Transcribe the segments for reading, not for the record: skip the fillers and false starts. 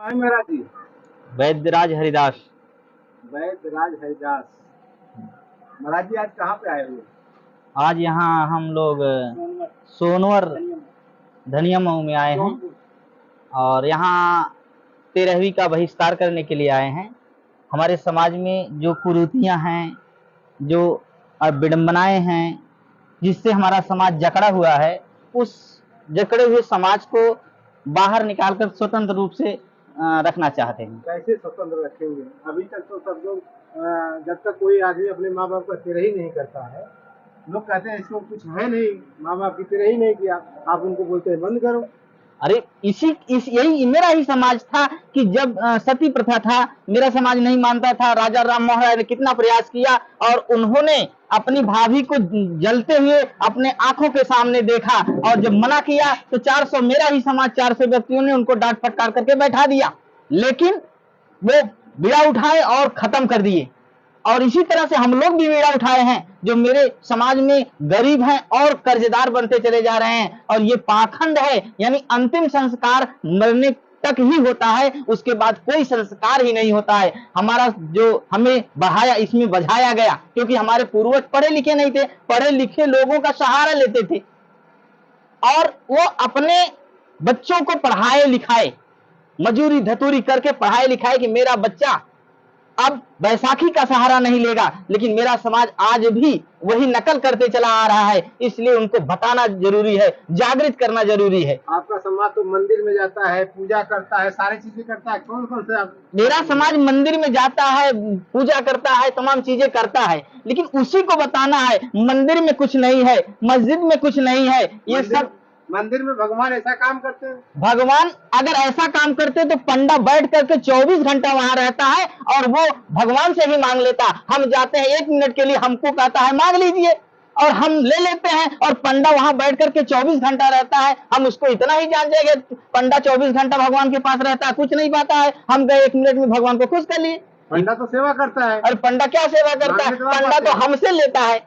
हाय महाराज जी। वैद्यराज हरिदास। वैद्यराज हरिदास। महाराज जी आज कहाँ पे आए हुए? आज यहाँ हम लोग सोनवर धनिया मऊ में आए हैं और यहाँ 13वीं का बहिष्कार करने के लिए आए हैं। हमारे समाज में जो कुरीतियाँ हैं, जो विडंबनाएं हैं, जिससे हमारा समाज जकड़ा हुआ है, उस जकड़े हुए समाज को बाहर निकालकर स्वतंत्र रूप से रखना चाहते हैं। कैसे स्वतंत्र रखेंगे? अभी तक तो सब लोग जब तक कोई आदमी अपने माँ बाप का तेरह ही नहीं करता है, लोग कहते हैं इसको कुछ है नहीं, माँ बाप की तेरह ही नहीं किया, आप उनको बोलते हैं बंद करो। अरे यही मेरा ही समाज था कि जब सती प्रथा था, मेरा समाज नहीं मानता था। राजा राम मोहन राय ने कितना प्रयास किया और उन्होंने अपनी भाभी को जलते हुए अपने आंखों के सामने देखा और जब मना किया तो 400 मेरा ही समाज 400 व्यक्तियों ने उनको डांट फटकार करके बैठा दिया, लेकिन वो बीड़ा उठाए और खत्म कर दिए। और इसी तरह से हम लोग भी बीड़ा उठाए हैं, जो मेरे समाज में गरीब हैं और कर्जदार बनते चले जा रहे हैं। और ये पाखंड है, यानी अंतिम संस्कार मरने तक ही होता है, उसके बाद कोई संस्कार ही नहीं होता है। हमारा जो हमें बढ़ाया, इसमें बझाया गया, क्योंकि हमारे पूर्वज पढ़े लिखे नहीं थे, पढ़े लिखे लोगों का सहारा लेते थे और वो अपने बच्चों को पढ़ाए लिखाए, मजूरी धतूरी करके पढ़ाए लिखाए कि मेरा बच्चा अब बैसाखी का सहारा नहीं लेगा। लेकिन मेरा समाज आज भी वही नकल करते चला आ रहा है, इसलिए उनको बताना जरूरी है, जागृत करना जरूरी है। आपका समाज तो मंदिर में जाता है, पूजा करता है, सारी चीजें करता है, कौन कौन से? मेरा समाज मंदिर में जाता है, पूजा करता है, तमाम चीजें करता है, लेकिन उसी को बताना है मंदिर में कुछ नहीं है, मस्जिद में कुछ नहीं है। ये सब मंदिर में भगवान ऐसा काम करते हैं? भगवान अगर ऐसा काम करते तो पंडा बैठ करके 24 घंटा वहां रहता है और वो भगवान से भी मांग लेता। हम जाते हैं 1 मिनट के लिए, हमको कहता है मांग लीजिए और हम ले लेते हैं, और पंडा वहां बैठ करके 24 घंटा रहता है। हम उसको इतना ही जान जाएंगे, पंडा 24 घंटा भगवान के पास रहता है, कुछ नहीं पाता है, हम गए 1 मिनट में भगवान को खुश कर लिए। पंडा तो सेवा करता है। और पंडा क्या सेवा करता है? पंडा तो हमसे लेता है।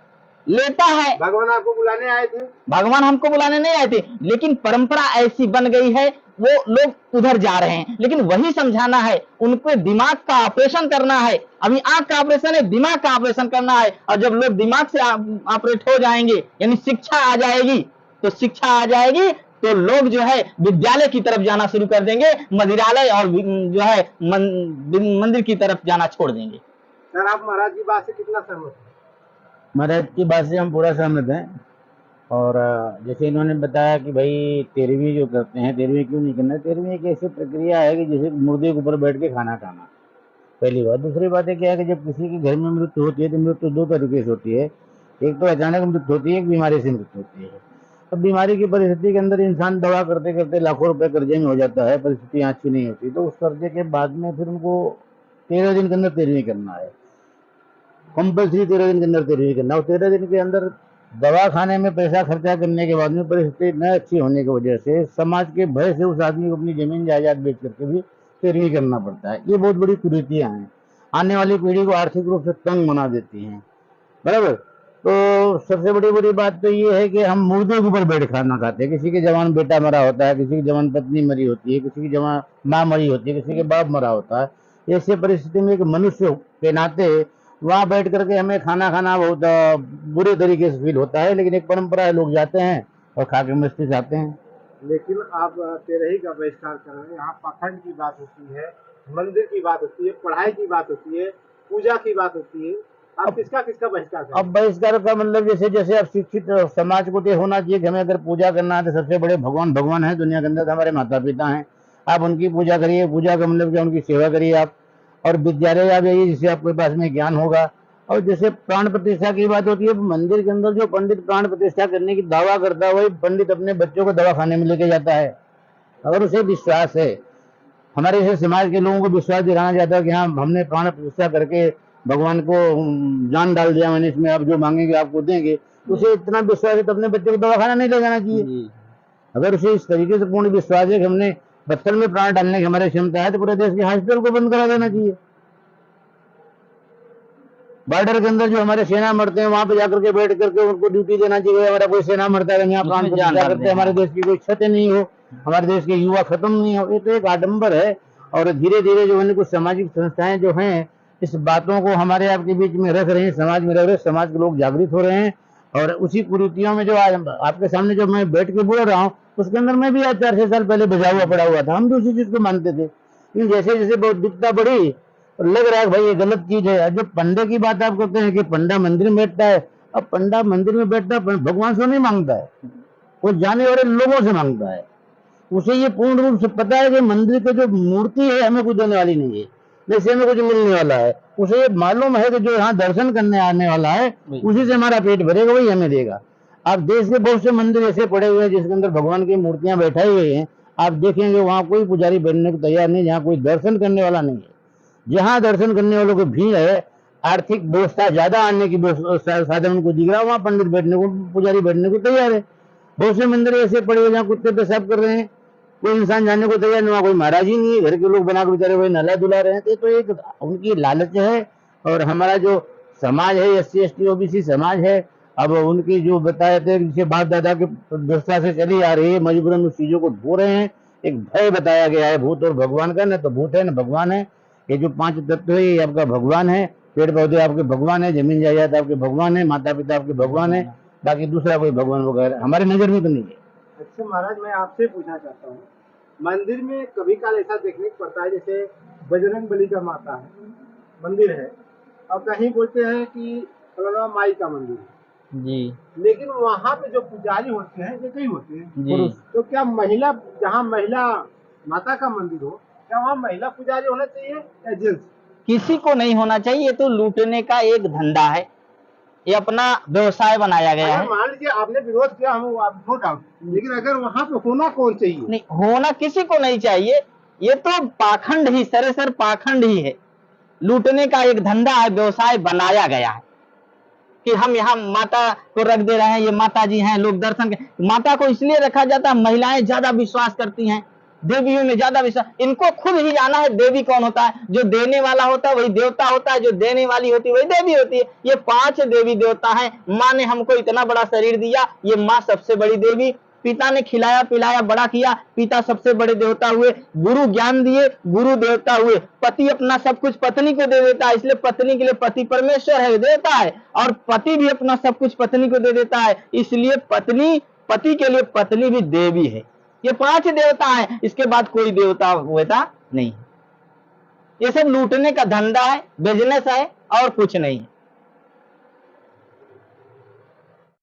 भगवान आपको बुलाने आए थे? भगवान हमको बुलाने नहीं आए थे, लेकिन परंपरा ऐसी बन गई है, वो लोग उधर जा रहे हैं। लेकिन वही समझाना है, उनको दिमाग का ऑपरेशन करना है। अभी आंख का ऑपरेशन है, दिमाग का ऑपरेशन करना है। और जब लोग दिमाग से ऑपरेट हो जाएंगे, यानी शिक्षा आ जाएगी, तो लोग जो है विद्यालय की तरफ जाना शुरू कर देंगे, मदिरालय और जो है मंदिर की तरफ जाना छोड़ देंगे। सर, आप महाराज की बात से कितना सहमत हैं? महाराज की बात से हम पूरा सहमत हैं। और जैसे इन्होंने बताया कि भाई 13वीं जो करते हैं, 13वीं क्यों नहीं करना? 13वीं एक ऐसी प्रक्रिया है कि जैसे मुर्दे के ऊपर बैठ के खाना खाना, पहली बात। दूसरी बात है क्या है कि जब किसी के घर में मृत्यु होती है तो मृत्यु 2 तरीके से होती है। एक तो अचानक मृत्यु होती है, एक बीमारी से मृत्यु होती है। अब बीमारी की परिस्थिति के अंदर इंसान दवा करते करते लाखों रुपए कर्जे में हो जाता है, परिस्थिति अच्छी नहीं होती, तो उस कर्जे के बाद में फिर उनको 13 दिन के अंदर 13वीं करना है, कंपल्सरी 13 दिन के अंदर 13वीं करना। और 13 दिन के अंदर दवा खाने में पैसा खर्चा करने के बाद में परिस्थिति न अच्छी होने की वजह से समाज के भय से उस आदमी को अपनी जमीन जायदाद बेच करके भी 13वीं करना पड़ता है। ये बहुत बड़ी कुरीतियां हैं, आने वाली पीढ़ी को आर्थिक रूप से तंग बना देती हैं, बराबर। तो सबसे बड़ी बात तो ये है कि हम मुर्दे के ऊपर बैठ खाना खाते हैं। किसी के जवान बेटा मरा होता है, किसी की जवान पत्नी मरी होती है, किसी की जवान माँ मरी होती है, किसी के बाप मरा होता है। ऐसी परिस्थिति में एक मनुष्य के नाते वहां बैठ करके हमें खाना खाना बहुत बुरे तरीके से फील होता है, लेकिन एक परंपरा है, लोग जाते हैं और खा के मस्ती से आते हैं। लेकिन आप 13 का बहिष्कार कर रहे हैं। यहाँ पाखंड की बात होती है, मंदिर की बात होती है, पढ़ाई की बात होती है, पूजा की बात होती है। आप किसका बहिष्कार करें? अब बहिष्कार का मतलब जैसे जैसे अब शिक्षित समाज को तो होना चाहिए कि हमें अगर पूजा करना है तो सबसे बड़े भगवान है दुनिया के अंदर, हमारे माता पिता हैं, आप उनकी पूजा करिए। पूजा का मतलब क्या? उनकी सेवा करिए आप। और विद्यालय आप जाइए जिससे आपके पास में ज्ञान होगा। और जैसे प्राण प्रतिष्ठा की बात होती है, मंदिर के अंदर जो पंडित प्राण प्रतिष्ठा करने की दावा करता है, वही पंडित अपने बच्चों को दवा खाने में लेके जाता है। अगर उसे विश्वास है, हमारे जैसे समाज के लोगों को विश्वास दिलाना चाहता है कि हाँ हमने प्राण प्रतिष्ठा करके भगवान को जान डाल दिया, मैंने इसमें, आप जो मांगेंगे आपको देंगे, उसे इतना विश्वास है तो अपने बच्चे को दवा खाना नहीं ले जाना चाहिए। अगर उसे इस तरीके से पूर्ण विश्वास है कि हमने पत्थर में प्राण डालने की हमारी क्षमता है, तो पूरे देश के हॉस्पिटल को बंद करा देना चाहिए। बॉर्डर के अंदर जो हमारे सेना मरते हैं, वहां पे जाकर के बैठ करके उनको ड्यूटी देना चाहिए। हमारा कोई सेना मरता है, यहाँ प्राण प्रतिष्ठा करते, हमारे देश की कोई क्षति नहीं हो, हमारे देश के युवा खत्म नहीं हो। ये तो एक आडंबर है और धीरे धीरे जो है कुछ सामाजिक संस्थाएं जो हैं इस बातों को हमारे आपके बीच में रख रहे हैं, समाज में रख रहे हैं, समाज के लोग जागृत हो रहे हैं। और उसी कुरीतियों में जो आज आपके सामने जो मैं बैठ के बोल रहा हूँ उसके अंदर मैं भी आज 4-6 साल पहले बजा हुआ पड़ा हुआ था, हम भी उसी चीज को मानते थे। लेकिन जैसे जैसे बौद्धिकता बढ़ी और लग रहा है भाई ये गलत चीज है। जब पंडे की बात आप करते हैं कि पंडा मंदिर में बैठता है, अब पंडा मंदिर में बैठता है भगवान से नहीं मांगता है, वो जाने वाले लोगों से मांगता है। उसे ये पूर्ण रूप से पता है कि मंदिर की जो मूर्ति है हमें कुछ देने वाली नहीं है, जैसे हमें कुछ मिलने वाला है। उसे ये मालूम है कि जो यहाँ दर्शन करने आने वाला है उसी से हमारा पेट भरेगा, वही हमें देगा। आप देश के बहुत से मंदिर ऐसे पड़े हुए हैं जिसके अंदर भगवान की मूर्तियां बैठाई हुई हैं, आप देखेंगे वहां कोई पुजारी बैठने को तैयार नहीं, जहाँ कोई दर्शन करने वाला नहीं है। जहाँ दर्शन करने वालों की भीड़ है, आर्थिक व्यवस्था ज्यादा आने की साधन उनको दिख रहा है, वहाँ पंडित बैठने को, पुजारी बैठने को तैयार है। बहुत से मंदिर ऐसे पड़े हुए जहाँ कुत्ते पेशाब कर रहे हैं, कोई इंसान जाने को तैयार नहीं, वहाँ कोई महाराज ही नहीं है, घर के लोग बना के बेचारे वही नला धुला रहे हैं। तो एक उनकी लालच है। और हमारा जो समाज है SC ST OBC समाज है, अब उनकी जो बताए थे जिसे बाप दादा की व्यवस्था से चली आ रही है, मजबूरन उस चीजों को ढो रहे हैं। एक भय बताया गया है भूत और भगवान का, न तो भूत है न भगवान है। ये जो 5 तत्व है ये आपका भगवान है, पेड़ पौधे आपके भगवान है, जमीन जायदाद आपके भगवान है, माता पिता आपके भगवान है, बाकी दूसरा कोई भगवान वगैरह हमारी नजर में तो नहीं है। अच्छा महाराज, मैं आपसे पूछना चाहता हूँ, मंदिर में कभी काल ऐसा देखने को पड़ता है जैसे बजरंग बली का माता है मंदिर है, और कहीं बोलते हैं कि फलाना माई का मंदिर है जी लेकिन वहाँ पे जो पुजारी होते हैं ये कई होते हैं जी। तो क्या महिला, जहाँ महिला माता का मंदिर हो, क्या वहाँ महिला पुजारी होना चाहिए या जेंट्स? किसी को नहीं होना चाहिए, ये तो लूटने का एक धंधा है, ये अपना व्यवसाय बनाया गया है। मान लीजिए आपने विरोध किया, हम नो डाउट, लेकिन अगर वहाँ पे होना कौन चाहिए? नहीं, होना किसी को नहीं चाहिए, ये तो पाखंड ही, सरासर पाखंड ही है। लूटने का एक धंधा है, व्यवसाय बनाया गया है कि हम यहाँ माता को रख दे रहे हैं, ये माता जी हैं, लोग दर्शन के। माता को इसलिए रखा जाता है, महिलाएं ज्यादा विश्वास करती हैं, देवियों में ज्यादा विश्वास। इनको खुद ही जाना है देवी कौन होता है। जो देने वाला होता है वही देवता होता है, जो देने वाली होती है वही देवी होती है। ये 5 देवी देवता हैं। माँ ने हमको इतना बड़ा शरीर दिया, ये माँ सबसे बड़ी देवी। पिता ने खिलाया पिलाया बड़ा किया, पिता सबसे बड़े देवता हुए। गुरु ज्ञान दिए, गुरु देवता हुए। पति अपना सब कुछ पत्नी को दे देता है, इसलिए पत्नी के लिए पति परमेश्वर है, देवता है। और पति भी अपना सब कुछ पत्नी को दे देता है, इसलिए पत्नी, पति के लिए पत्नी भी देवी है। ये 5 देवता हैं, इसके बाद कोई देवता वेता नहीं। ये सब लूटने का धंधा है, बिजनेस है और कुछ नहीं।